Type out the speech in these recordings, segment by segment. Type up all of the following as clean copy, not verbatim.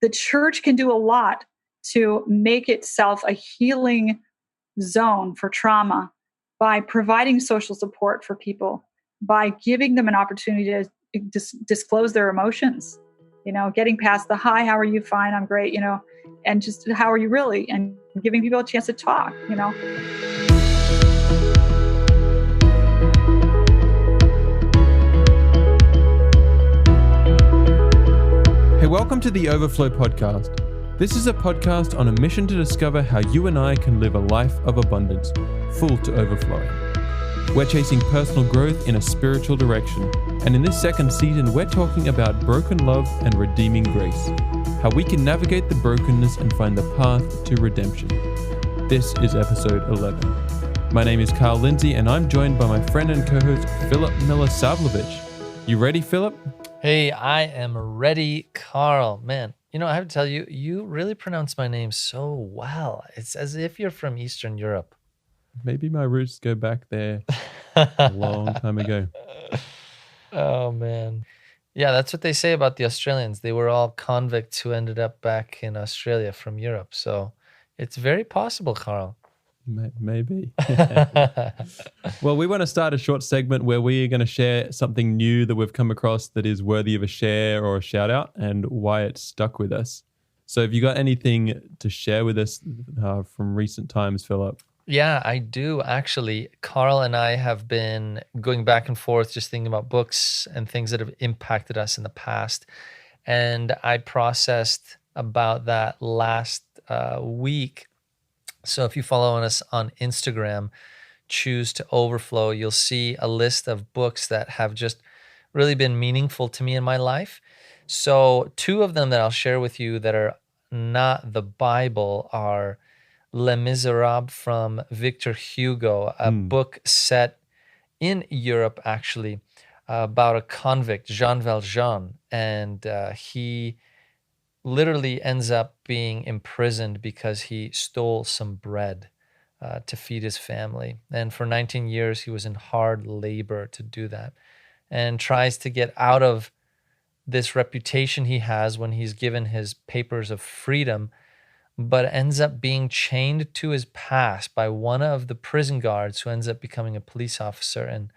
the church can do a lot to make itself a healing zone for trauma by providing social support for people, by giving them an opportunity to disclose their emotions, getting past the hi, how are you? Fine, I'm great, and just how are you really? And giving people a chance to talk, Hey, welcome to the Overflow Podcast. This is a podcast on a mission to discover how you and I can live a life of abundance, full to overflowing. We're chasing personal growth in a spiritual direction, and in this second season, we're talking about broken love and redeeming grace, how we can navigate the brokenness and find the path to redemption. This is episode 11. My name is Karl Lindsay, and I'm joined by my friend and co-host, Philip Miller-Savlovich. You ready, Philip? Hey, I am ready, Karl. Man, I have to tell you, you really pronounce my name so well. It's as if you're from Eastern Europe. Maybe my roots go back there a long time ago. Oh, man. Yeah, that's what they say about the Australians. They were all convicts who ended up back in Australia from Europe. So it's very possible, Karl. Maybe. Well, we want to start a short segment where we are going to share something new that we've come across that is worthy of a share or a shout out and why it stuck with us. So have you got anything to share with us from recent times, Philip? Yeah, I do. Actually, Karl and I have been going back and forth just thinking about books and things that have impacted us in the past. And I processed about that last week. So if you follow us on Instagram, Choose to Overflow, you'll see a list of books that have just really been meaningful to me in my life. So two of them that I'll share with you that are not the Bible are Les Miserables from Victor Hugo, a book set in Europe, actually, about a convict, Jean Valjean, and he literally ends up being imprisoned because he stole some bread to feed his family. And for 19 years, he was in hard labor to do that and tries to get out of this reputation he has when he's given his papers of freedom, but ends up being chained to his past by one of the prison guards who ends up becoming a police officer. And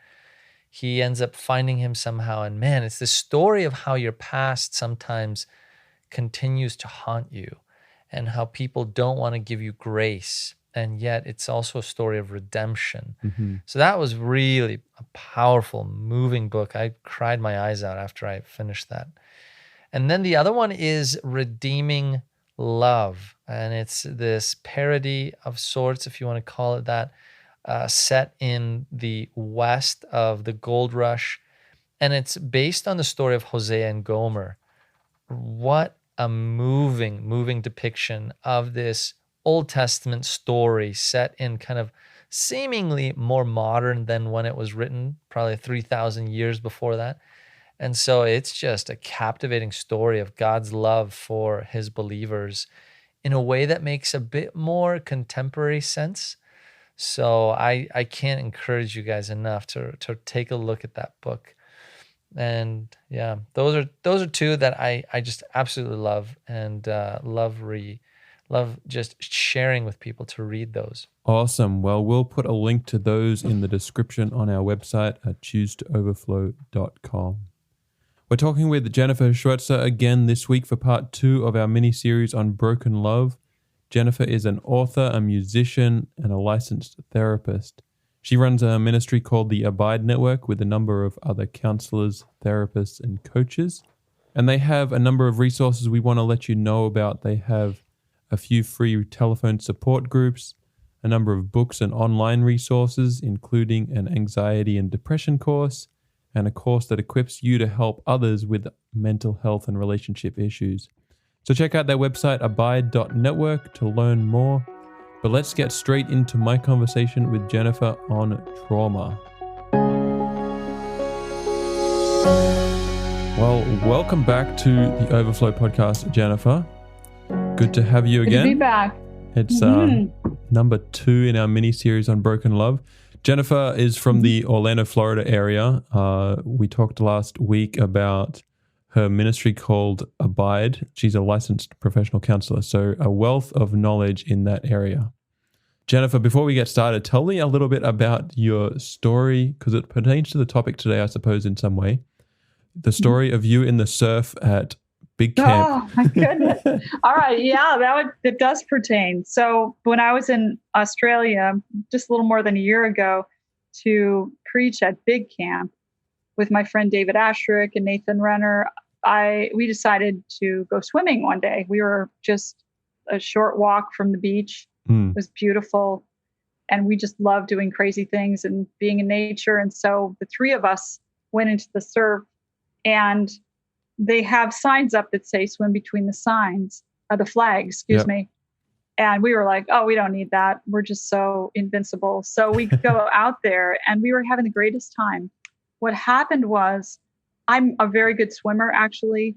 he ends up finding him somehow. And man, it's the story of how your past sometimes continues to haunt you and how people don't want to give you grace. And yet it's also a story of redemption. Mm-hmm. So that was really a powerful, moving book. I cried my eyes out after I finished that. And then the other one is Redeeming Love. And it's this parody of sorts, if you want to call it that, set in the west of the gold rush. And it's based on the story of Hosea and Gomer. What a moving depiction of this Old Testament story set in kind of seemingly more modern than when it was written, probably 3,000 years before that. And so it's just a captivating story of God's love for his believers in a way that makes a bit more contemporary sense. So I can't encourage you guys enough to take a look at that book. And yeah, those are two that I just absolutely love and love just sharing with people to read those. Awesome. Well, we'll put a link to those in the description on our website at choosetooverflow.com. We're talking with Jennifer Schwirzer again this week for part 2 of our mini-series on broken love. Jennifer is an author, a musician, and a licensed therapist. She runs a ministry called the Abide Network with a number of other counselors, therapists, and coaches. And they have a number of resources we want to let you know about. They have a few free telephone support groups, a number of books and online resources, including an anxiety and depression course, and a course that equips you to help others with mental health and relationship issues. So check out their website, abide.network, to learn more. But let's get straight into my conversation with Jennifer on trauma. Well, welcome back to the Overflow podcast, Jennifer. Good to have you again. Good to be back. It's number 2 in our mini-series on broken love. Jennifer is from the Orlando, Florida area. We talked last week about her ministry called Abide. She's a licensed professional counselor, so a wealth of knowledge in that area. Jennifer, before we get started, tell me a little bit about your story, because it pertains to the topic today, I suppose, in some way. The story of you in the surf at Big Camp. Oh, my goodness. All right. Yeah, it does pertain. So when I was in Australia just a little more than a year ago to preach at Big Camp with my friend David Ashrick and Nathan Renner, we decided to go swimming one day. We were just a short walk from the beach. It was beautiful. And we just loved doing crazy things and being in nature. And so the three of us went into the surf, and they have signs up that say swim between the flags, excuse me. And we were like, oh, we don't need that. We're just so invincible. So we go out there and we were having the greatest time. What happened was, I'm a very good swimmer actually,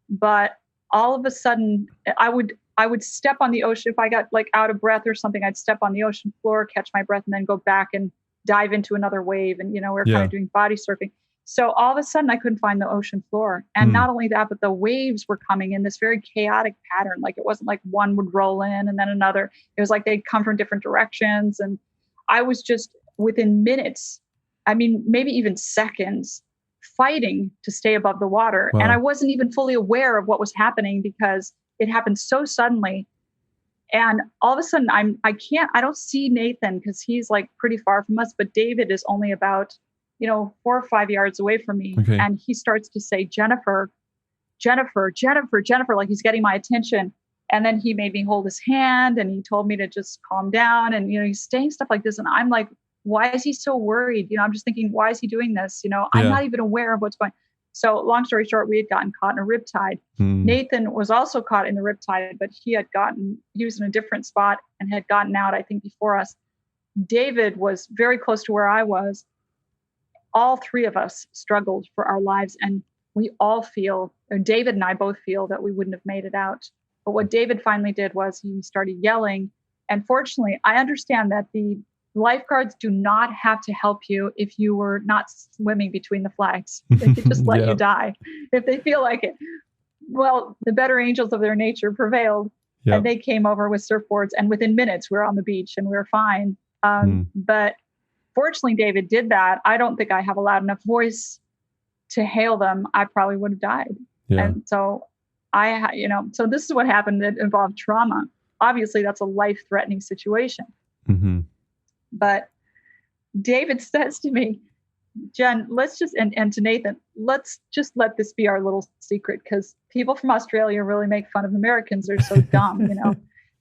but all of a sudden I would step on the ocean. If I got like out of breath or something, I'd step on the ocean floor, catch my breath, and then go back and dive into another wave. And, we're kind of doing body surfing. So all of a sudden I couldn't find the ocean floor. And not only that, but the waves were coming in this very chaotic pattern. Like it wasn't like one would roll in and then another. It was like they'd come from different directions. And I was just within minutes, maybe even seconds, fighting to stay above the water. Wow. And I wasn't even fully aware of what was happening because it happened so suddenly. And all of a sudden I don't see Nathan because he's like pretty far from us, but David is only about 4 or 5 yards away from me. Okay. And he starts to say, Jennifer, Jennifer, Jennifer, Jennifer, like he's getting my attention. And then he made me hold his hand and he told me to just calm down. And, he's saying stuff like this. And I'm like, why is he so worried? I'm just thinking, why is he doing this? I'm not even aware of what's going on. So long story short, we had gotten caught in a riptide. Nathan was also caught in the riptide, but he was in a different spot and had gotten out, I think, before us. David was very close to where I was. All three of us struggled for our lives, and we all feel, or David and I both feel, that we wouldn't have made it out. But what David finally did was he started yelling. And fortunately, I understand that the lifeguards do not have to help you if you were not swimming between the flags. They could just let you die if they feel like it. Well, the better angels of their nature prevailed, and they came over with surfboards, and within minutes we were on the beach and we were fine. But fortunately, David did that. I don't think I have a loud enough voice to hail them. I probably would have died. Yeah. And so so this is what happened that involved trauma. Obviously, that's a life-threatening situation. Mm-hmm. But David says to me, Jen, let's just, and to Nathan, let's just let this be our little secret, because people from Australia really make fun of Americans. They're so dumb,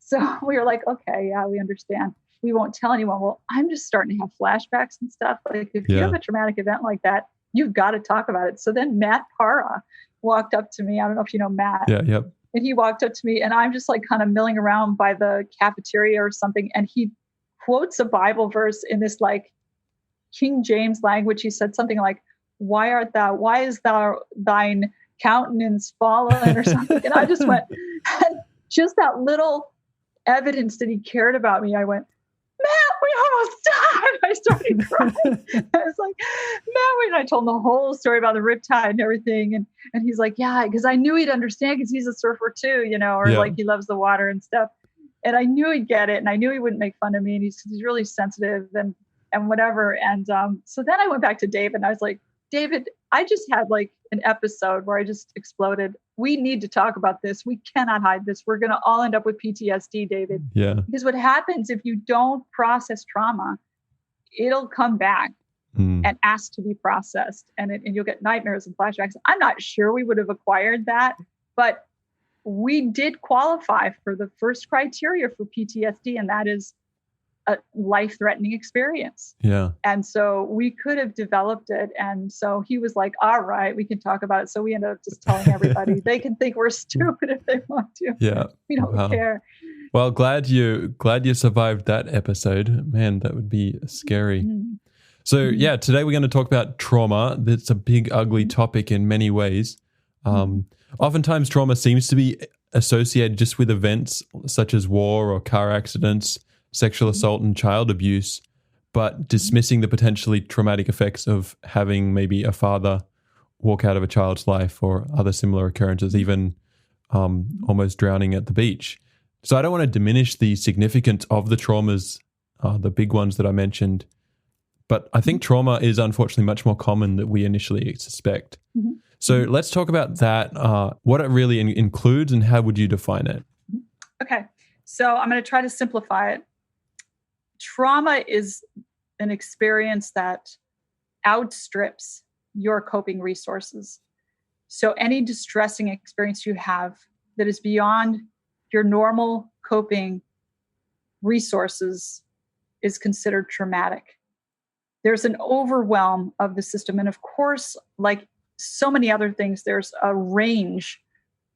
So we were like, okay, yeah, we understand. We won't tell anyone. Well, I'm just starting to have flashbacks and stuff. Like if you have a traumatic event like that, you've got to talk about it. So then Matt Para walked up to me. I don't know if you know Matt. Yeah, yep. And he walked up to me and I'm just like kind of milling around by the cafeteria or something. And he quotes a Bible verse in this like King James language. He said something like, why is thine countenance fallen or something? And I just went, and just that little evidence that he cared about me, I went, Matt, we almost died. I started crying. I was like, Matt, and I told him the whole story about the riptide and everything. And he's like, yeah, because I knew he'd understand because he's a surfer too, like he loves the water and stuff. And I knew he'd get it. And I knew he wouldn't make fun of me. And he's really sensitive and whatever. And so then I went back to David and I was like, David, I just had like an episode where I just exploded. We need to talk about this. We cannot hide this. We're going to all end up with PTSD, David. Yeah. Because what happens if you don't process trauma, it'll come back and ask to be processed. And you'll get nightmares and flashbacks. I'm not sure we would have acquired that, but we did qualify for the first criteria for PTSD, and that is a life-threatening experience. Yeah. And so we could have developed it. And so he was like, all right, we can talk about it. So we ended up just telling everybody. They can think we're stupid if they want to. Yeah. We don't care. Well, glad you survived that episode. Man, that would be scary. Mm-hmm. So yeah, today we're going to talk about trauma. That's a big, ugly topic in many ways. Oftentimes trauma seems to be associated just with events such as war or car accidents, sexual assault and child abuse, but dismissing the potentially traumatic effects of having maybe a father walk out of a child's life or other similar occurrences, even almost drowning at the beach. So I don't want to diminish the significance of the traumas, the big ones that I mentioned, but I think trauma is unfortunately much more common than we initially suspect. Mm-hmm. So let's talk about that, what it really includes and how would you define it? Okay, so I'm going to try to simplify it. Trauma is an experience that outstrips your coping resources. So any distressing experience you have that is beyond your normal coping resources is considered traumatic. There's an overwhelm of the system. And of course, like so many other things, there's a range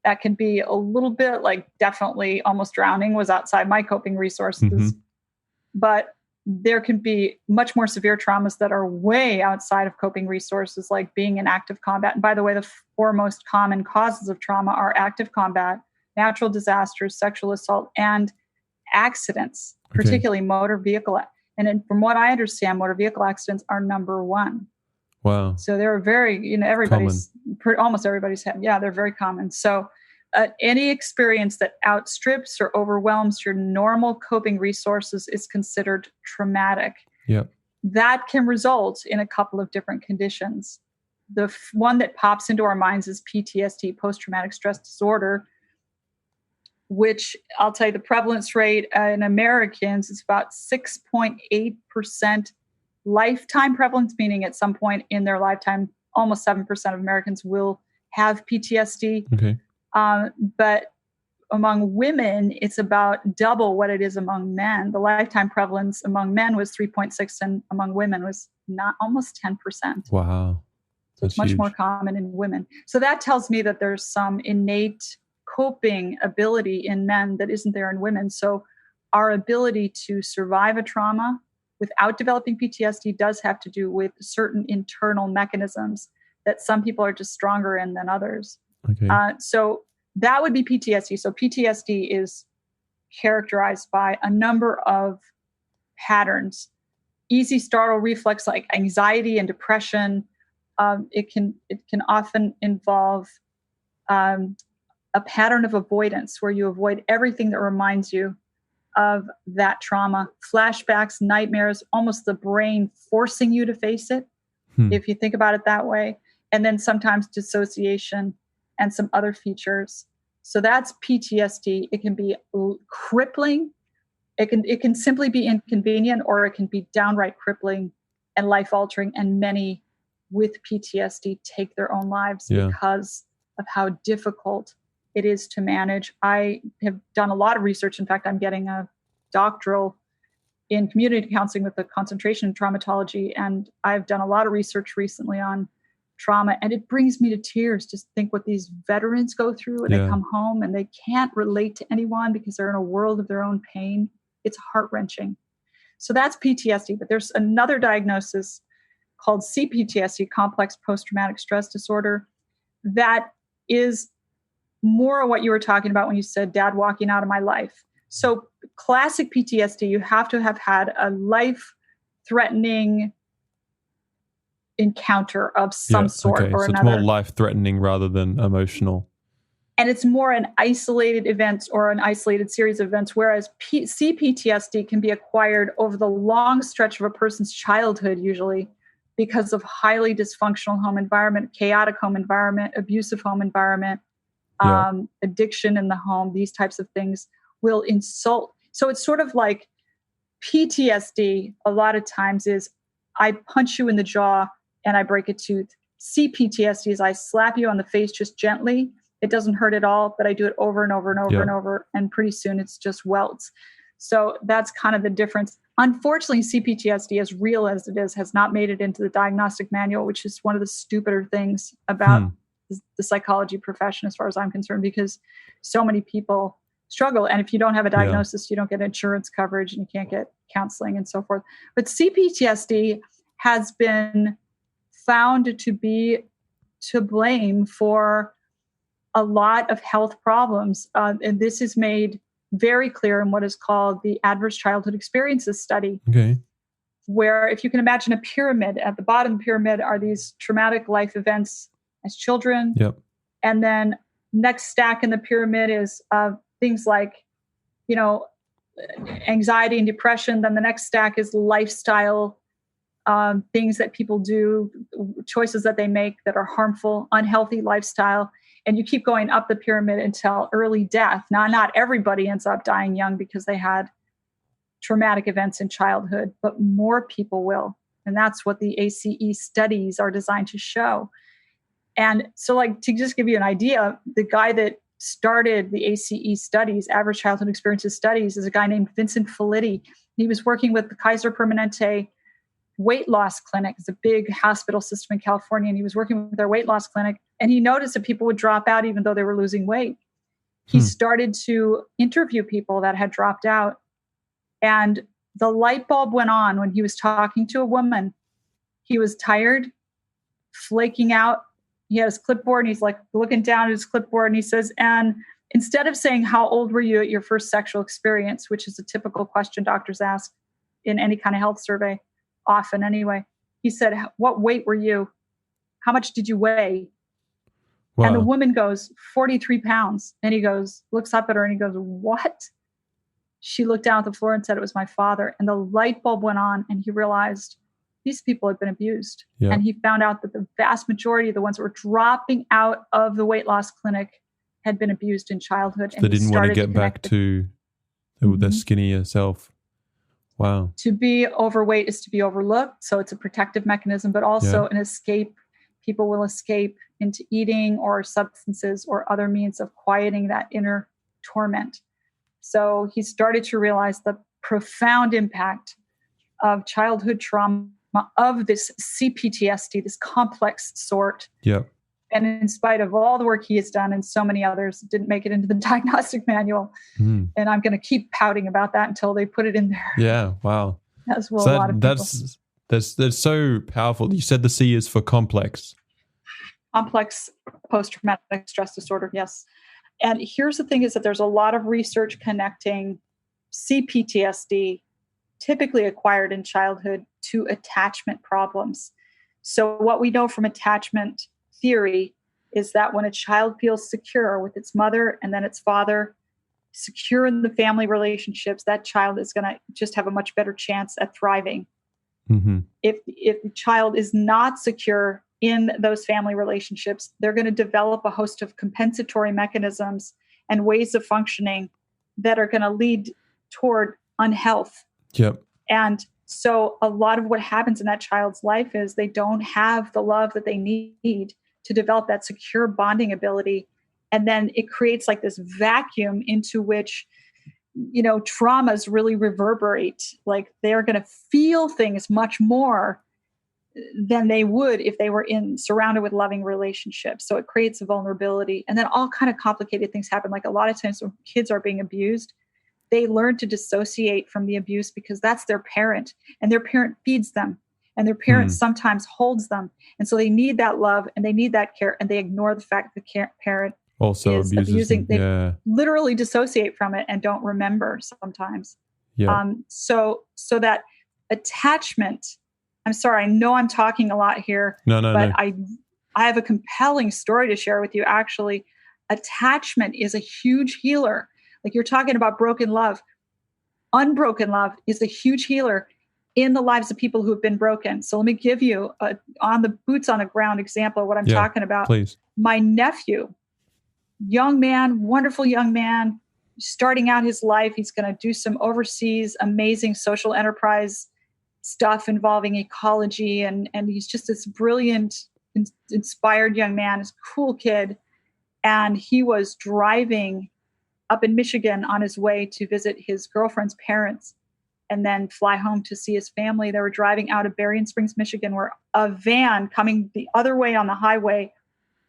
that can be a little bit like definitely almost drowning was outside my coping resources. Mm-hmm. But there can be much more severe traumas that are way outside of coping resources, like being in active combat. And by the way, the four most common causes of trauma are active combat, natural disasters, sexual assault, and accidents, particularly motor vehicle. And from what I understand, motor vehicle accidents are number one. Wow. So they're very, almost everybody's had. Yeah, they're very common. So any experience that outstrips or overwhelms your normal coping resources is considered traumatic. Yep. That can result in a couple of different conditions. The one that pops into our minds is PTSD, post-traumatic stress disorder, which I'll tell you the prevalence rate in Americans is about 6.8% lifetime prevalence, meaning at some point in their lifetime, almost 7% of Americans will have PTSD. Okay. But among women, it's about double what it is among men. The lifetime prevalence among men was 3.6, and among women was not almost 10%. Wow. So it's much more common in women. So that tells me that there's some innate coping ability in men that isn't there in women. So our ability to survive a trauma without developing PTSD does have to do with certain internal mechanisms that some people are just stronger in than others. Okay. So that would be PTSD. So PTSD is characterized by a number of patterns. Easy startle reflex like anxiety and depression. It can often involve a pattern of avoidance where you avoid everything that reminds you of that trauma. Flashbacks, nightmares, almost the brain forcing you to face it, if you think about it that way. And then sometimes dissociation and some other features. So that's PTSD. It can be crippling. It can simply be inconvenient, or it can be downright crippling and life-altering. And many with PTSD take their own lives because of how difficult it is to manage. I have done a lot of research. In fact, I'm getting a doctoral in community counseling with a concentration in traumatology. And I've done a lot of research recently on trauma, and it brings me to tears. Just think what these veterans go through when they come home and they can't relate to anyone because they're in a world of their own pain. It's heart-wrenching. So that's PTSD. But there's another diagnosis called CPTSD, complex post-traumatic stress disorder, that is more what you were talking about when you said dad walking out of my life. So classic PTSD, you have to have had a life-threatening encounter of some sort or so another. It's more life-threatening rather than emotional. And it's more an isolated event or an isolated series of events, whereas CPTSD can be acquired over the long stretch of a person's childhood, usually because of highly dysfunctional home environment, chaotic home environment, abusive home environment, addiction in the home. These types of things will insult. So it's sort of like PTSD a lot of times is I punch you in the jaw and I break a tooth. CPTSD is I slap you on the face just gently. It doesn't hurt at all, but I do it over and over and over and over. And pretty soon it's just welts. So that's kind of the difference. Unfortunately, CPTSD, as real as it is, has not made it into the diagnostic manual, which is one of the stupider things about the psychology profession, as far as I'm concerned, because so many people struggle. And if you don't have a diagnosis, you don't get insurance coverage and you can't get counseling and so forth. But CPTSD has been found to be to blame for a lot of health problems. And this is made very clear in what is called the Adverse Childhood Experiences Study, where if you can imagine a pyramid, at the bottom of the pyramid are these traumatic life events as children. Yep. And then next stack in the pyramid is things like, anxiety and depression. Then the next stack is lifestyle, things that people do, choices that they make that are harmful, unhealthy lifestyle. And you keep going up the pyramid until early death. Now, not everybody ends up dying young because they had traumatic events in childhood, but more people will. And that's what the ACE studies are designed to show. And so, like, to just give you an idea, the guy that started the ACE studies, Average Childhood Experiences Studies, is a guy named Vincent Felitti. He was working with the Kaiser Permanente weight loss clinic. It's a big hospital system in California. And he was working with their weight loss clinic. And he noticed that people would drop out even though they were losing weight. He started to interview people that had dropped out. And the light bulb went on when he was talking to a woman. He was tired, flaking out. He had his clipboard and he's like looking down at his clipboard and he says, and instead of saying, how old were you at your first sexual experience, which is a typical question doctors ask in any kind of health survey, often anyway, he said, what weight were you? How much did you weigh? Wow. And the woman goes, 43 pounds. And he goes, looks up at her and he goes, what? She looked down at the floor and said it was my father. And the light bulb went on and he realized these people had been abused. Yeah. And he found out that the vast majority of the ones that were dropping out of the weight loss clinic had been abused in childhood. So and they didn't want to get back to the skinnier self. Wow. To be overweight is to be overlooked. So it's a protective mechanism, but also an escape. People will escape into eating or substances or other means of quieting that inner torment. So he started to realize the profound impact of childhood trauma, of this CPTSD, this complex sort. Yeah. And in spite of all the work he has done and so many others, didn't make it into the diagnostic manual. And I'm going to keep pouting about that until they put it in there. Yeah. Wow. As well, so a lot of people. That's so powerful. You said the C is for complex. Complex post-traumatic stress disorder. Yes. And here's the thing is that there's a lot of research connecting CPTSD, typically acquired in childhood, to attachment problems. So what we know from attachment theory is that when a child feels secure with its mother and then its father, secure in the family relationships, that child is going to just have a much better chance at thriving. If the child is not secure in those family relationships, they're going to develop a host of compensatory mechanisms and ways of functioning that are going to lead toward unhealth. Yep. And so a lot of what happens in that child's life is they don't have the love that they need to develop that secure bonding ability. And then it creates like this vacuum into which, traumas really reverberate. Like they're going to feel things much more than they would if they were surrounded with loving relationships. So it creates a vulnerability. And then all kind of complicated things happen. Like a lot of times when kids are being abused, they learn to dissociate from the abuse because that's their parent and their parent feeds them and their parent sometimes holds them. And so they need that love and they need that care and they ignore the fact that the parent also is abusing. They literally dissociate from it and don't remember sometimes. Yeah. So that attachment, I'm sorry, I know I'm talking a lot here, but I have a compelling story to share with you. Actually, attachment is a huge healer. Like you're talking about broken love. Unbroken love is a huge healer in the lives of people who have been broken. So let me give you on the boots on the ground example of what I'm talking about. Please. My nephew, young man, wonderful young man, starting out his life. He's going to do some overseas amazing social enterprise stuff involving ecology. And he's just this brilliant, inspired young man, this cool kid. And he was driving up in Michigan on his way to visit his girlfriend's parents and then fly home to see his family. They were driving out of Berrien Springs, Michigan, where a van coming the other way on the highway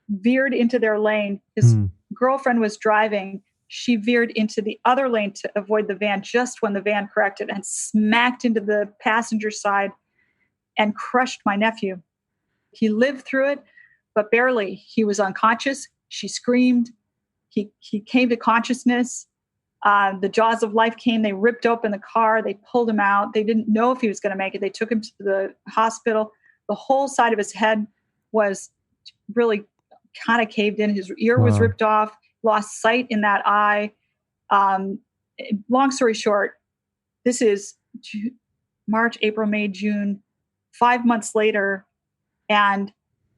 veered into their lane. His girlfriend was driving. She veered into the other lane to avoid the van just when the van corrected and smacked into the passenger side and crushed my nephew. He lived through it, but barely. He was unconscious. She screamed. He came to consciousness. The jaws of life came. They ripped open the car. They pulled him out. They didn't know if he was going to make it. They took him to the hospital. The whole side of his head was really kind of caved in. His ear was Wow. ripped off, lost sight in that eye. Long story short, this is March, April, May, June, 5 months later, and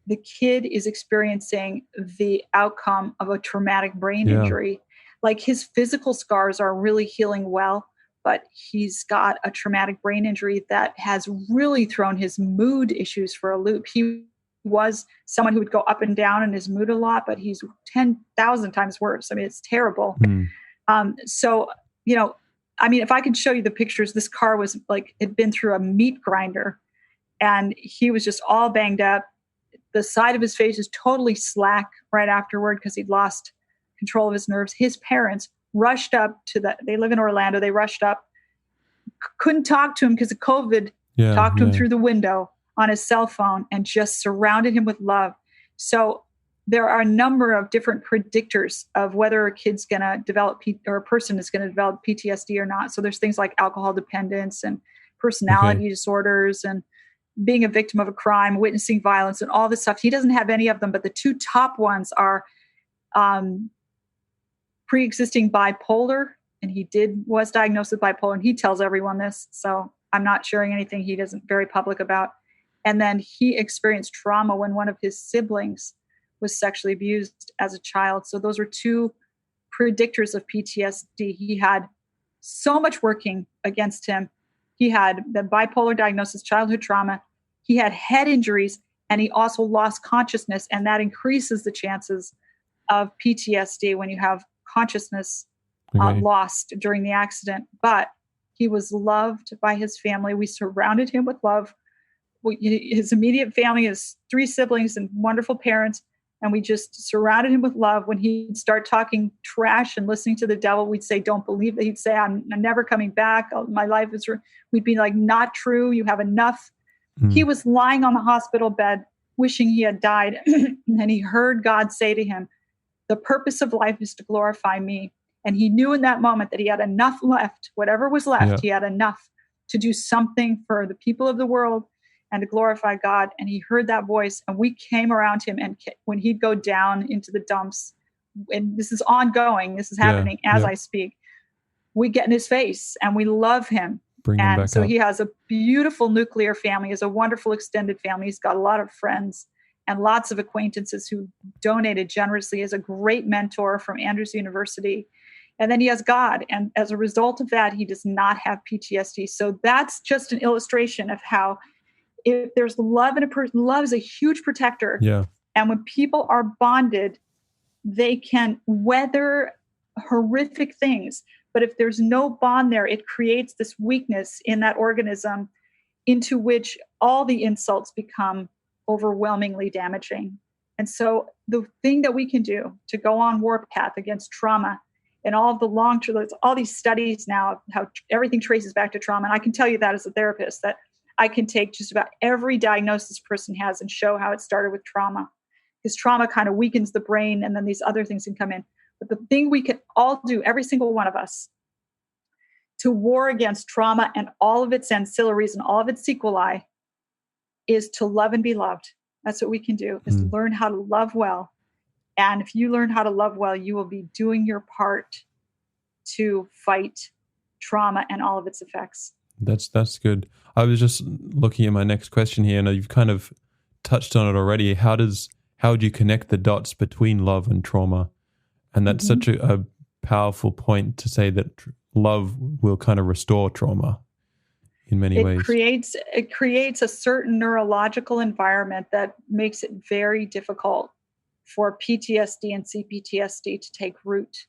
the kid is experiencing the outcome of a traumatic brain injury. Like, his physical scars are really healing well, but he's got a traumatic brain injury that has really thrown his mood issues for a loop. He was someone who would go up and down in his mood a lot, but he's 10,000 times worse. I mean, it's terrible. So, if I could show you the pictures, this car was like, it'd been through a meat grinder, and he was just all banged up. The side of his face is totally slack right afterward because he'd lost control of his nerves. His parents rushed up they live in Orlando. They rushed up, couldn't talk to him because of COVID, talked to him through the window on his cell phone, and just surrounded him with love. So there are a number of different predictors of whether a kid's going to develop or a person is going to develop PTSD or not. So there's things like alcohol dependence and personality disorders and being a victim of a crime, witnessing violence, and all this stuff. He doesn't have any of them, but the two top ones are pre-existing bipolar, and he was diagnosed with bipolar, and he tells everyone this, so I'm not sharing anything he isn't very public about. And then he experienced trauma when one of his siblings was sexually abused as a child. So those are two predictors of PTSD. He had so much working against him. He had the bipolar diagnosis, childhood trauma. He had head injuries, and he also lost consciousness. And that increases the chances of PTSD when you have consciousness lost during the accident. But he was loved by his family. We surrounded him with love. His immediate family, his 3 siblings and wonderful parents. And we just surrounded him with love. When he'd start talking trash and listening to the devil, we'd say, don't believe it. He'd say, I'm never coming back. My life is, we'd be like, not true. You have enough. He was lying on the hospital bed, wishing he had died. And he heard God say to him, the purpose of life is to glorify me. And he knew in that moment that he had enough left, whatever was left, he had enough to do something for the people of the world and to glorify God. And he heard that voice, and we came around him. And when he'd go down into the dumps, and this is ongoing, this is happening as I speak, we get in his face and we love him. Bring him back up. He has a beautiful nuclear family. He has a wonderful extended family. He's got a lot of friends and lots of acquaintances who donated generously. He has a great mentor from Andrews University. And then he has God. And as a result of that, he does not have PTSD. So that's just an illustration of how, if there's love in a person, love is a huge protector. And when people are bonded, they can weather horrific things. But if there's no bond there, it creates this weakness in that organism into which all the insults become overwhelmingly damaging. And so the thing that we can do to go on warpath against trauma, and all of the long-term, all these studies now, how everything traces back to trauma. And I can tell you that as a therapist, that I can take just about every diagnosis a person has and show how it started with trauma. Because trauma kind of weakens the brain, and then these other things can come in. But the thing we can all do, every single one of us, to war against trauma and all of its ancillaries and all of its sequelae, is to love and be loved. That's what we can do, is to learn how to love well. And if you learn how to love well, you will be doing your part to fight trauma and all of its effects. That's good. I was just looking at my next question here, and you've kind of touched on it already. How would you connect the dots between love and trauma? And that's such a powerful point to say that love will kind of restore trauma in many ways. It creates a certain neurological environment that makes it very difficult for PTSD and CPTSD to take root.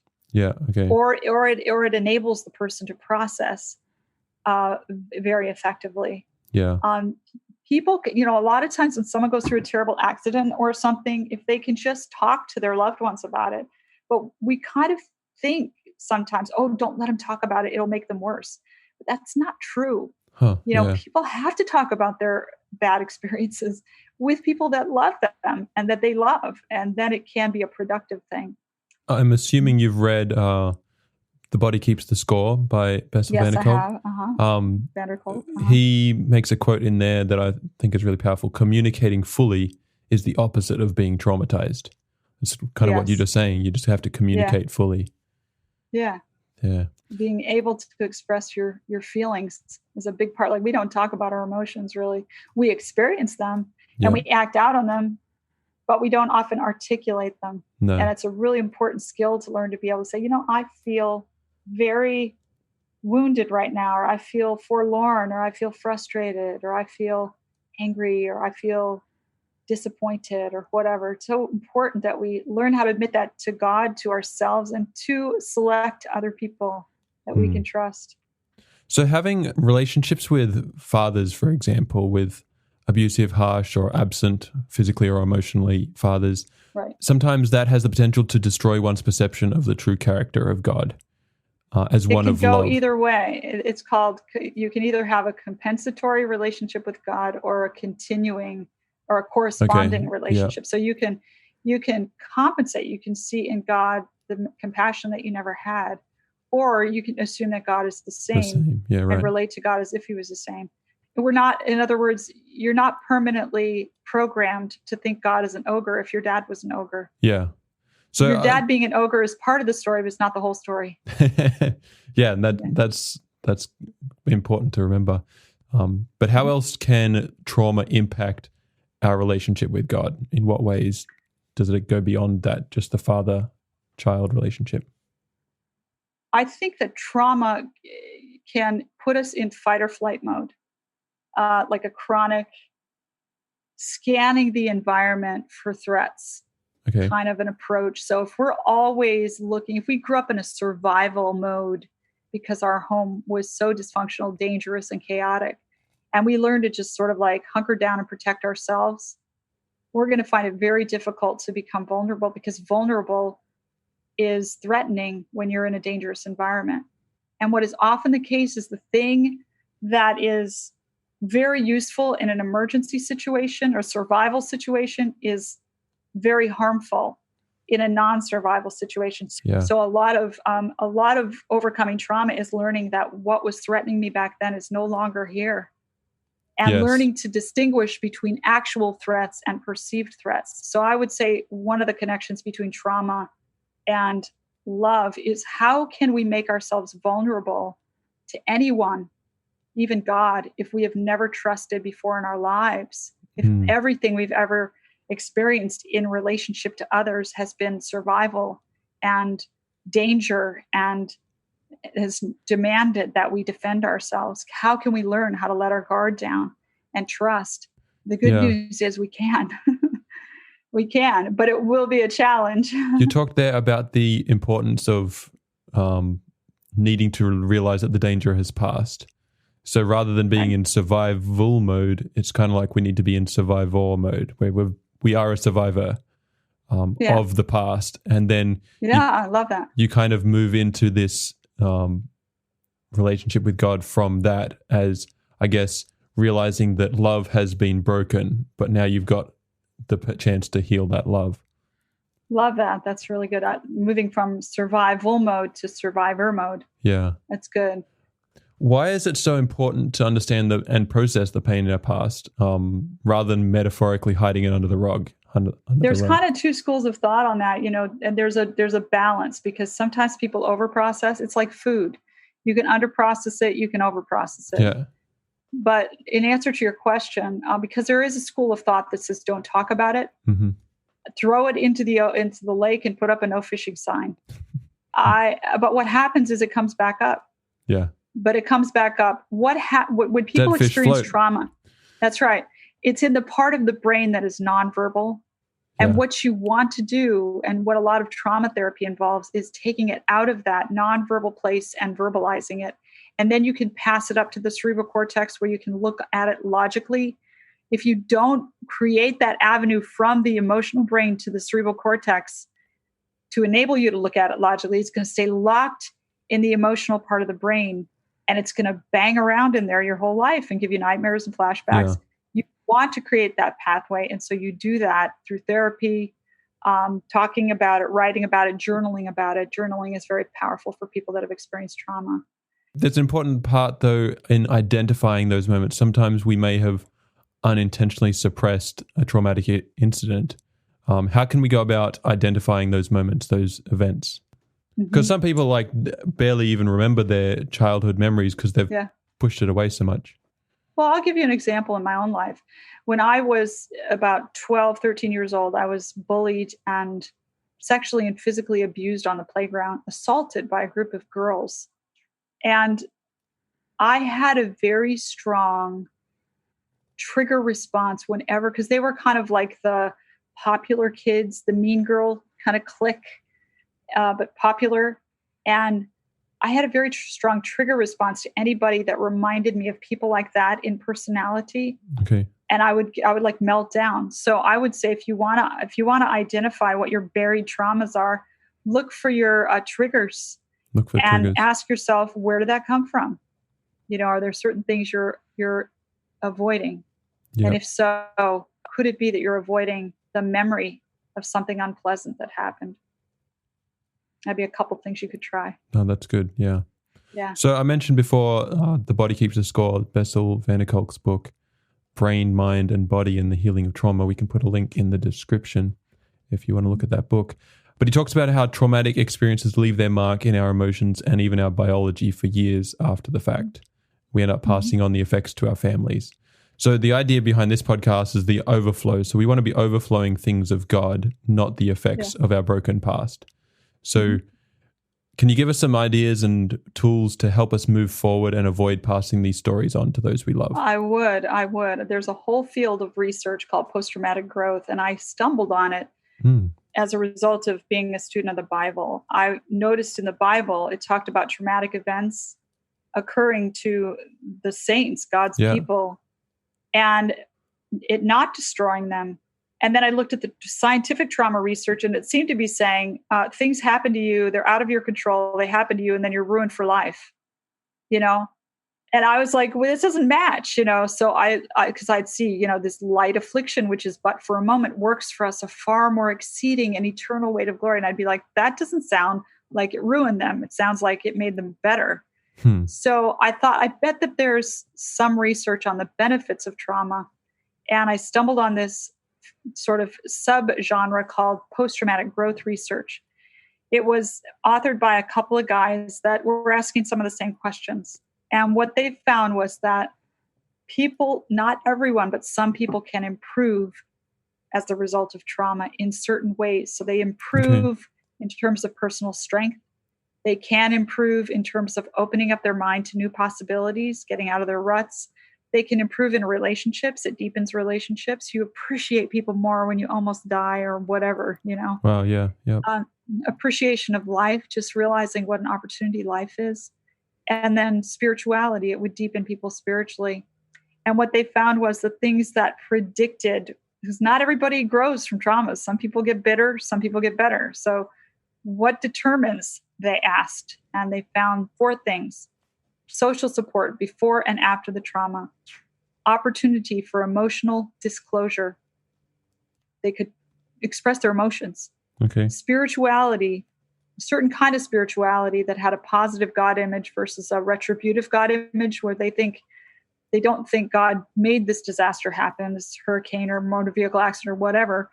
Or it enables the person to process very effectively. People, a lot of times when someone goes through a terrible accident or something, if they can just talk to their loved ones about it, but we kind of think sometimes, don't let them talk about it, it'll make them worse. But that's not true. People have to talk about their bad experiences with people that love them and that they love, and then it can be a productive thing. I'm assuming you've read The Body Keeps the Score by Bessel. Yes, I have. He makes a quote in there that I think is really powerful. Communicating fully is the opposite of being traumatized. It's kind of what you're Yes. just saying. You just have to communicate fully. Yeah. Yeah. Being able to express your feelings is a big part. Like, we don't talk about our emotions really. We experience them Yeah. and we act out on them, but we don't often articulate them. No. And it's a really important skill to learn, to be able to say, you know, I feel very wounded right now, or I feel forlorn, or I feel frustrated, or I feel angry, or I feel disappointed, or whatever. It's so important that we learn how to admit that to God, to ourselves, and to select other people that we can trust. So having relationships with fathers, for example, with abusive, harsh, or absent physically or emotionally fathers, Right. sometimes that has the potential to destroy one's perception of the true character of God as one of It can go love. either way. It's called, you can either have a compensatory relationship with God, or a continuing or a corresponding relationship. So you can compensate. You can see in God the compassion that you never had, or you can assume that God is the same. Yeah, right. And relate to God as if he was the same. We're not, in other words, you're not permanently programmed to think God is an ogre if your dad was an ogre. Yeah. So your dad being an ogre is part of the story, but it's not the whole story. Yeah, and that's important to remember. But how else can trauma impact our relationship with God? In what ways does it go beyond that, just the father-child relationship? I think that trauma can put us in fight or flight mode, like a chronic scanning the environment for threats. Okay. Kind of an approach. So if we're always looking, if we grew up in a survival mode because our home was so dysfunctional, dangerous, and chaotic, and we learned to just sort of like hunker down and protect ourselves, we're going to find it very difficult to become vulnerable, because vulnerable is threatening when you're in a dangerous environment. And what is often the case is the thing that is very useful in an emergency situation or survival situation is very harmful in a non-survival situation. Yeah. So a lot of overcoming trauma is learning that what was threatening me back then is no longer here, and learning to distinguish between actual threats and perceived threats. So I would say one of the connections between trauma and love is, how can we make ourselves vulnerable to anyone, even God, if we have never trusted before in our lives, if everything we've ever experienced in relationship to others has been survival and danger and has demanded that we defend ourselves. How can we learn how to let our guard down and trust? The good news is we can. We can, but it will be a challenge. You talked there about the importance of needing to realize that the danger has passed. So rather than being in survival mode, it's kind of like we need to be in survivor mode, where we are a survivor of the past. And then I love that. You kind of move into this relationship with God from that, as, I guess, realizing that love has been broken, but now you've got the chance to heal that love. Love that. That's really good. Moving from survival mode to survivor mode. Yeah. That's good. Why is it so important to understand and process the pain in our past, rather than metaphorically hiding it under the rug? There's kind of two schools of thought on that, and there's a balance, because sometimes people overprocess. It's like food. You can underprocess it, you can overprocess it. Yeah. But in answer to your question, because there is a school of thought that says don't talk about it, throw it into the lake and put up a no fishing sign. But what happens is it comes back up. Yeah. But it comes back up. When people experience trauma, that's right. It's in the part of the brain that is nonverbal. And what you want to do, and what a lot of trauma therapy involves, is taking it out of that nonverbal place and verbalizing it. And then you can pass it up to the cerebral cortex, where you can look at it logically. If you don't create that avenue from the emotional brain to the cerebral cortex to enable you to look at it logically, it's going to stay locked in the emotional part of the brain, and it's going to bang around in there your whole life and give you nightmares and flashbacks. Yeah. You want to create that pathway. And so you do that through therapy, talking about it, writing about it, journaling about it. Journaling is very powerful for people that have experienced trauma. There's an important part, though, in identifying those moments. Sometimes we may have unintentionally suppressed a traumatic incident, How can we go about identifying those moments, those events? Because some people like barely even remember their childhood memories because they've pushed it away so much. Well, I'll give you an example in my own life. When I was about 12, 13 years old, I was bullied and sexually and physically abused on the playground, assaulted by a group of girls. And I had a very strong trigger response whenever, because they were kind of like the popular kids, the mean girl kind of clique, but popular. And I had a very strong trigger response to anybody that reminded me of people like that in personality. Okay. And I would like melt down. So I would say, if you want to identify what your buried traumas are, look for your triggers. Look for and triggers. Ask yourself, where did that come from? Are there certain things you're avoiding? Yep. And if so, could it be that you're avoiding the memory of something unpleasant that happened? That'd be a couple things you could try. Oh, that's good. Yeah. Yeah. So I mentioned before, The Body Keeps the Score, Bessel van der Kolk's book, Brain, Mind, and Body and the Healing of Trauma. We can put a link in the description if you want to look at that book. But he talks about how traumatic experiences leave their mark in our emotions and even our biology for years after the fact. We end up passing on the effects to our families. So the idea behind this podcast is the overflow. So we want to be overflowing things of God, not the effects of our broken past. So can you give us some ideas and tools to help us move forward and avoid passing these stories on to those we love? I would. There's a whole field of research called post-traumatic growth, and I stumbled on it as a result of being a student of the Bible. I noticed in the Bible, it talked about traumatic events occurring to the saints, God's people, and it not destroying them. And then I looked at the scientific trauma research, and it seemed to be saying things happen to you, they're out of your control, they happen to you, and then you're ruined for life, And I was like, well, this doesn't match, So because I'd see, this light affliction, which is but for a moment, works for us a far more exceeding and eternal weight of glory. And I'd be like, that doesn't sound like it ruined them. It sounds like it made them better. So I thought, I bet that there's some research on the benefits of trauma. And I stumbled on this sort of subgenre called post-traumatic growth research. It was authored by a couple of guys that were asking some of the same questions. And what they found was that people, not everyone, but some people can improve as the result of trauma in certain ways. So they improve in terms of personal strength. They can improve in terms of opening up their mind to new possibilities, getting out of their ruts. They can improve in relationships. It deepens relationships. You appreciate people more when you almost die or whatever, Wow, yeah. Appreciation of life, just realizing what an opportunity life is. And then spirituality, it would deepen people spiritually. And what they found was the things that predicted, because not everybody grows from traumas. Some people get bitter, some people get better. So what determines, they asked, and they found 4 things: social support before and after the trauma, opportunity for emotional disclosure. They could express their emotions. Spirituality, a certain kind of spirituality that had a positive God image versus a retributive God image, where they don't think God made this disaster happen, this hurricane or motor vehicle accident or whatever.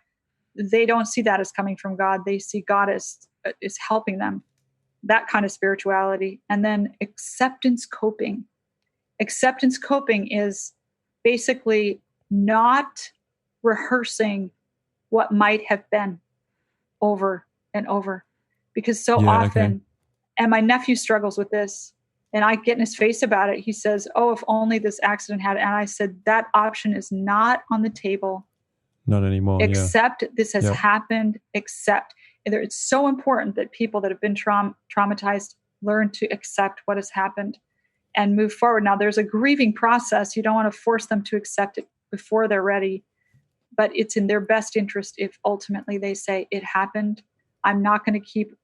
They don't see that as coming from God. They see God as helping them. That kind of spirituality. And then acceptance coping. Acceptance coping is basically not rehearsing what might have been over and over. Because so often, and my nephew struggles with this, and I get in his face about it. He says, oh, if only this accident had, and I said, that option is not on the table. Not anymore. Except this has happened, except. It's so important that people that have been traumatized learn to accept what has happened and move forward. Now, there's a grieving process. You don't want to force them to accept it before they're ready, but it's in their best interest if ultimately they say, it happened. I'm not going to keep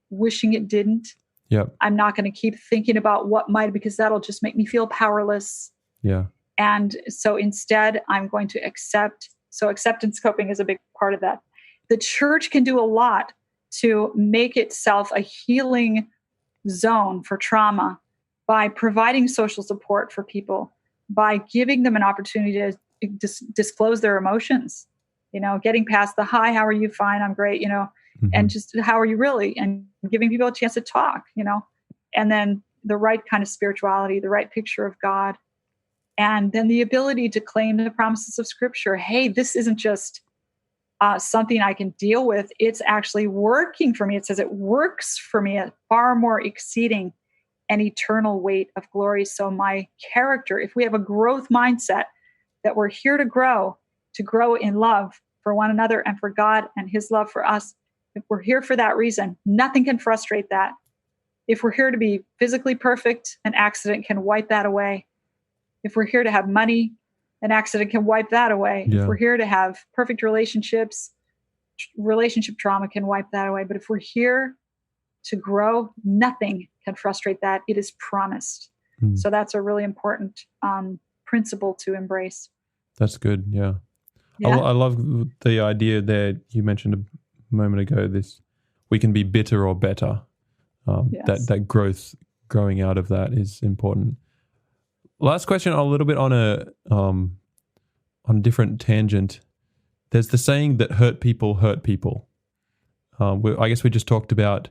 wishing it didn't. I'm not going to keep thinking about what might, because that'll just make me feel powerless. And so instead, I'm going to accept. So acceptance coping is a big part of that. The church can do a lot to make itself a healing zone for trauma by providing social support for people, by giving them an opportunity to disclose their emotions. getting past the hi, how are you? Fine, I'm great, and just how are you really? And giving people a chance to talk, and then the right kind of spirituality, the right picture of God, and then the ability to claim the promises of Scripture. Hey, this isn't just something I can deal with. It's actually working for me. It says it works for me at far more exceeding an eternal weight of glory. So my character, if we have a growth mindset that we're here to grow in love for one another and for God and his love for us, if we're here for that reason, nothing can frustrate that. If we're here to be physically perfect, an accident can wipe that away. If we're here to have money, an accident can wipe that away. Yeah. If we're here to have perfect relationships, relationship trauma can wipe that away. But if we're here to grow, nothing can frustrate that. It is promised. So that's a really important principle to embrace. That's good. Yeah. Yeah. I love the idea there you mentioned a moment ago, this we can be bitter or better. Yes. That growing out of that is important. Last question, a little bit on a different tangent. There's the saying that hurt people hurt people. I guess we just talked about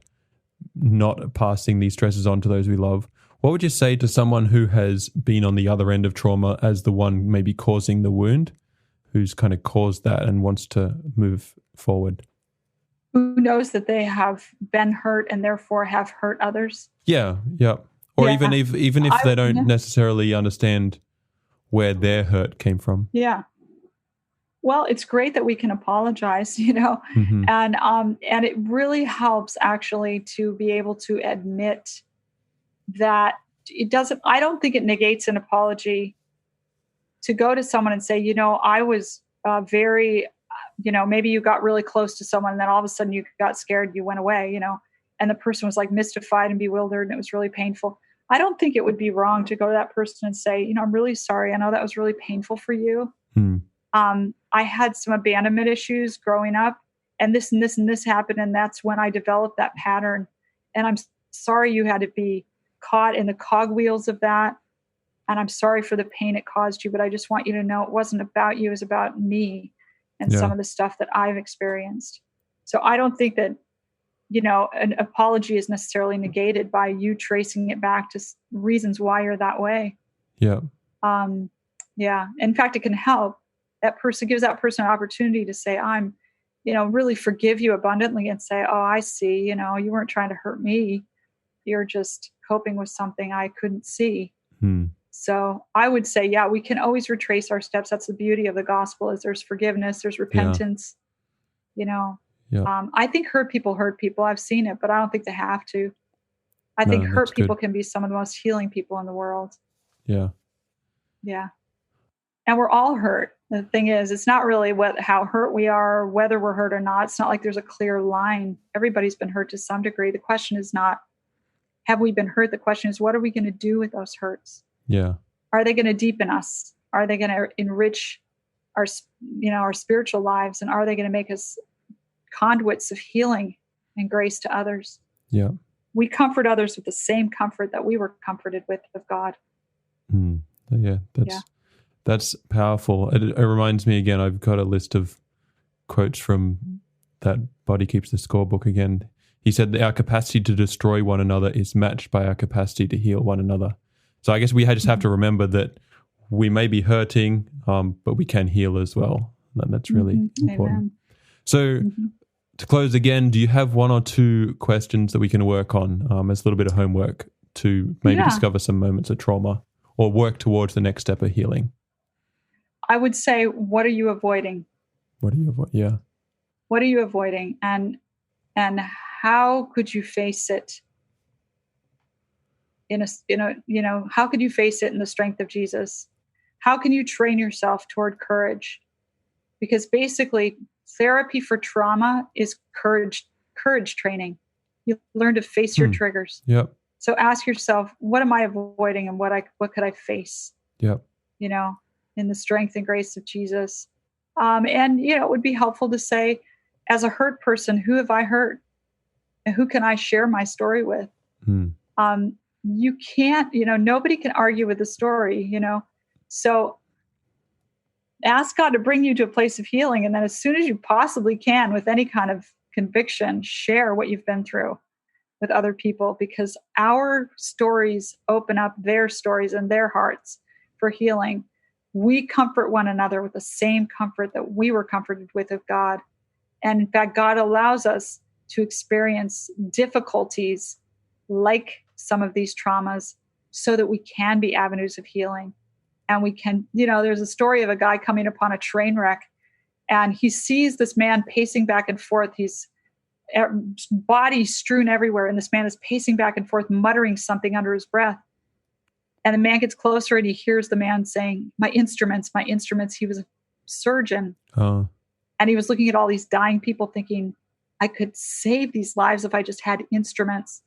not passing these stresses on to those we love. What would you say to someone who has been on the other end of trauma as the one maybe causing the wound, who's kind of caused that and wants to move forward? Who knows that they have been hurt and therefore have hurt others? Yeah. Or Yeah. even if they don't necessarily understand where their hurt came from. Yeah. Well, it's great that we can apologize, Mm-hmm. and it really helps actually to be able to admit that it doesn't. I don't think it negates an apology to go to someone and say, I was very, maybe you got really close to someone and then all of a sudden you got scared, you went away, and the person was like mystified and bewildered and it was really painful. I don't think it would be wrong to go to that person and say, I'm really sorry. I know that was really painful for you. I had some abandonment issues growing up and this and this and this happened. And that's when I developed that pattern. And I'm sorry you had to be caught in the cogwheels of that. And I'm sorry for the pain it caused you, but I just want you to know it wasn't about you, it was about me and some of the stuff that I've experienced. So I don't think that, an apology is necessarily negated by you tracing it back to reasons why you're that way. Yeah. Yeah. In fact, it can help. That person gives that person an opportunity to say, I'm, really forgive you abundantly and say, oh, I see, you weren't trying to hurt me. You're just coping with something I couldn't see. So I would say, yeah, we can always retrace our steps. That's the beauty of the gospel is there's forgiveness, there's repentance, I think hurt people. I've seen it, but I don't think they have to. I think hurt people can be some of the most healing people in the world. Yeah. Yeah. And we're all hurt. The thing is, it's not really how hurt we are, whether we're hurt or not. It's not like there's a clear line. Everybody's been hurt to some degree. The question is not, have we been hurt? The question is, what are we going to do with those hurts? Yeah. Are they going to deepen us? Are they going to enrich our spiritual lives? And are they going to make us conduits of healing and grace to others? Yeah. We comfort others with the same comfort that we were comforted with of God. Yeah. That's powerful. It reminds me again, I've got a list of quotes from that Body Keeps the Score book again. He said that our capacity to destroy one another is matched by our capacity to heal one another. So I guess we just have to remember that we may be hurting, but we can heal as well. And that's really important. Amen. So to close again, do you have one or two questions that we can work on as a little bit of homework to maybe discover some moments of trauma or work towards the next step of healing? I would say, what are you avoiding? Yeah. What are you avoiding? And how could you face it how could you face it in the strength of Jesus? How can you train yourself toward courage? Because basically therapy for trauma is courage training. You learn to face your triggers. Yep. So ask yourself, what am I avoiding and what could I face? Yep. In the strength and grace of Jesus. It would be helpful to say, as a hurt person, who have I hurt? And who can I share my story with? You can't, nobody can argue with the story, So ask God to bring you to a place of healing. And then as soon as you possibly can, with any kind of conviction, share what you've been through with other people, because our stories open up their stories and their hearts for healing. We comfort one another with the same comfort that we were comforted with of God. And in fact, God allows us to experience difficulties like some of these traumas so that we can be avenues of healing. And we can, there's a story of a guy coming upon a train wreck, and he sees this man pacing back and forth. He's body strewn everywhere, and this man is pacing back and forth, muttering something under his breath. And the man gets closer, and he hears the man saying, my instruments, my instruments. He was a surgeon. Oh. And he was looking at all these dying people thinking, I could save these lives if I just had instruments.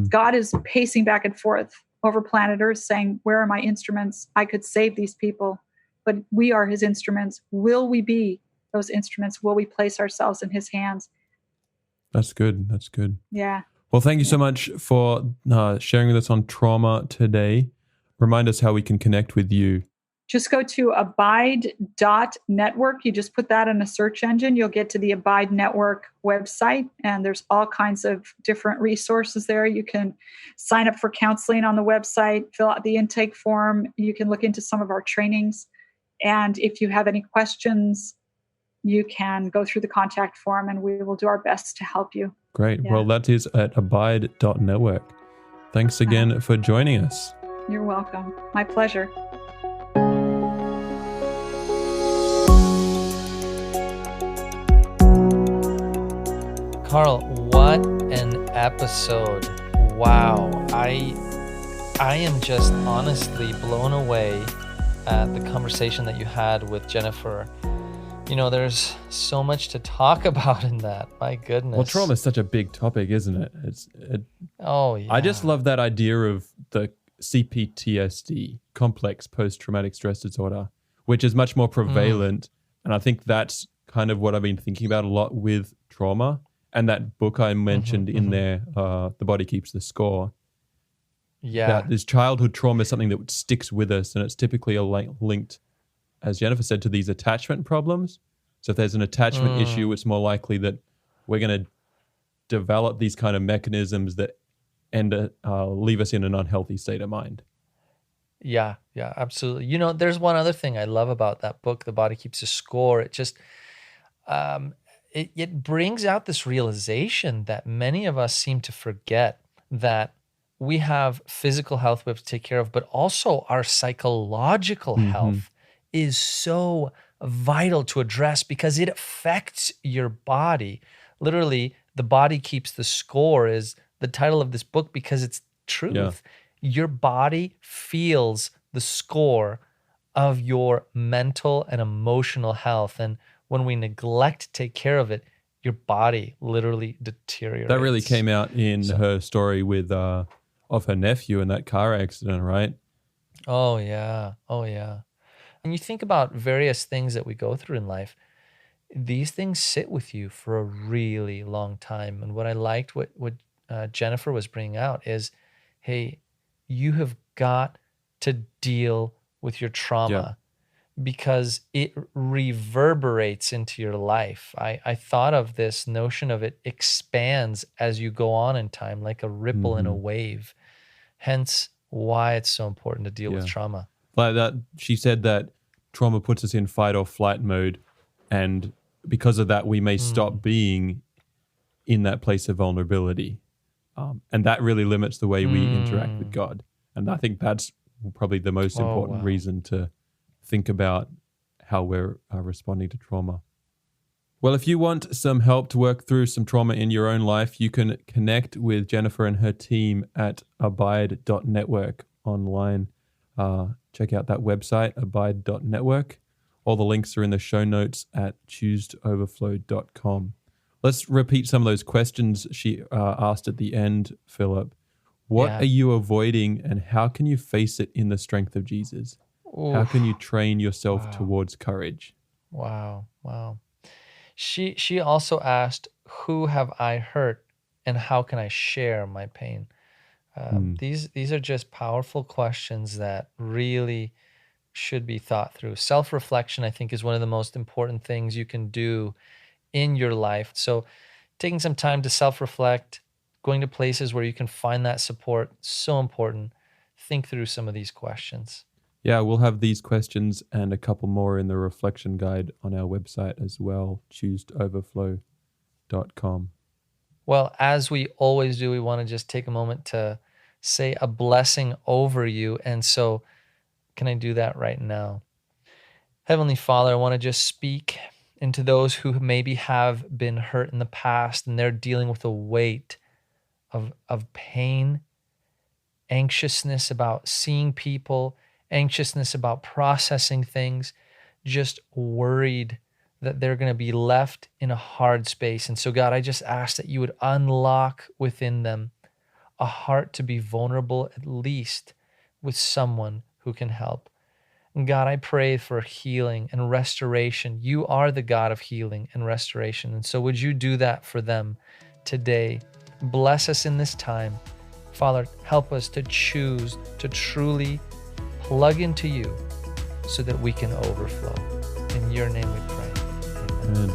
God is pacing back and forth over planet Earth saying, where are my instruments? I could save these people, but we are his instruments. Will we be those instruments? Will we place ourselves in his hands? That's good. That's good. Yeah. Well, thank you so much for sharing with us on trauma today. Remind us how we can connect with you. Just go to abide.network. You just put that in a search engine. You'll get to the Abide Network website, and there's all kinds of different resources there. You can sign up for counseling on the website, fill out the intake form. You can look into some of our trainings. And if you have any questions, you can go through the contact form, and we will do our best to help you. Great. Yeah. Well, that is at abide.network. Thanks again for joining us. You're welcome. My pleasure. Karl, what an episode. Wow. I am just honestly blown away at the conversation that you had with Jennifer. There's so much to talk about in that. My goodness. Well, trauma is such a big topic, isn't it? Oh, yeah. I just love that idea of the CPTSD, complex post-traumatic stress disorder, which is much more prevalent. And I think that's kind of what I've been thinking about a lot with trauma. And that book I mentioned in there, The Body Keeps the Score. Yeah. That this childhood trauma is something that sticks with us, and it's typically linked, as Jennifer said, to these attachment problems. So if there's an attachment issue, it's more likely that we're going to develop these kind of mechanisms that leave us in an unhealthy state of mind. Yeah, absolutely. There's one other thing I love about that book, The Body Keeps a Score. It just, it brings out this realization that many of us seem to forget, that we have physical health we have to take care of, but also our psychological health is so vital to address because it affects your body. Literally, The Body Keeps the Score is the title of this book because it's truth. Yeah. Your body feels the score of your mental and emotional health. And when we neglect to take care of it, your body literally deteriorates. That really came out in her story with of her nephew in that car accident, right? Oh, yeah. And you think about various things that we go through in life, these things sit with you for a really long time. And what I liked, what Jennifer was bringing out is, hey, you have got to deal with your trauma because it reverberates into your life. I thought of this notion of it expands as you go on in time, like a ripple in a wave. Hence why it's so important to deal with trauma. Like that, she said that trauma puts us in fight or flight mode, and because of that, we may stop being in that place of vulnerability, and that really limits the way we interact with God. And I think that's probably the most important reason to think about how we're responding to trauma. Well, if you want some help to work through some trauma in your own life, you can connect with Jennifer and her team at abide.network online. Check out that website, abide.network. All the links are in the show notes at choosetoverflow.com. Let's repeat some of those questions she asked at the end, Philip. What are you avoiding, and how can you face it in the strength of Jesus? Oof. How can you train yourself towards courage? Wow. She also asked, who have I hurt, and how can I share my pain? These are just powerful questions that really should be thought through. Self-reflection, I think, is one of the most important things you can do in your life. So taking some time to self-reflect, going to places where you can find that support, so important. Think through some of these questions. Yeah, we'll have these questions and a couple more in the reflection guide on our website as well, choosetoverflow.com. Well, as we always do, we want to just take a moment to say a blessing over you. And so can I do that right now? Heavenly Father, I want to just speak into those who maybe have been hurt in the past and they're dealing with a weight of pain, anxiousness about seeing people, anxiousness about processing things, just worried that they're going to be left in a hard space. And so, God, I just ask that you would unlock within them a heart to be vulnerable, at least with someone who can help. And God, I pray for healing and restoration. You are the God of healing and restoration. And so would you do that for them today? Bless us in this time. Father, help us to choose to truly plug into you so that we can overflow. In your name we pray. Amen.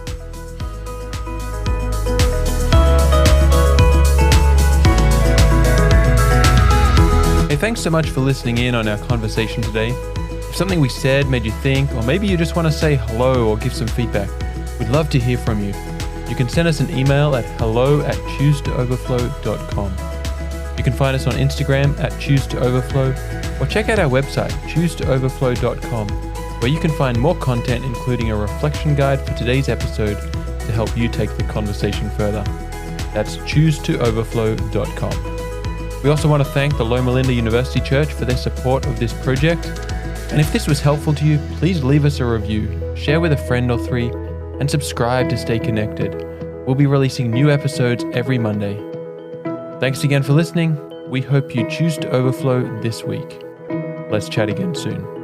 Hey, thanks so much for listening in on our conversation today. If something we said made you think, or maybe you just want to say hello or give some feedback, we'd love to hear from you. You can send us an email at hello@choosetoverflow.com. You can find us on Instagram at choosetoverflow, or check out our website, choosetoverflow.com, where you can find more content, including a reflection guide for today's episode to help you take the conversation further. That's choosetoverflow.com. We also want to thank the Loma Linda University Church for their support of this project. And if this was helpful to you, please leave us a review, share with a friend or three, and subscribe to stay connected. We'll be releasing new episodes every Monday. Thanks again for listening. We hope you choose to overflow this week. Let's chat again soon.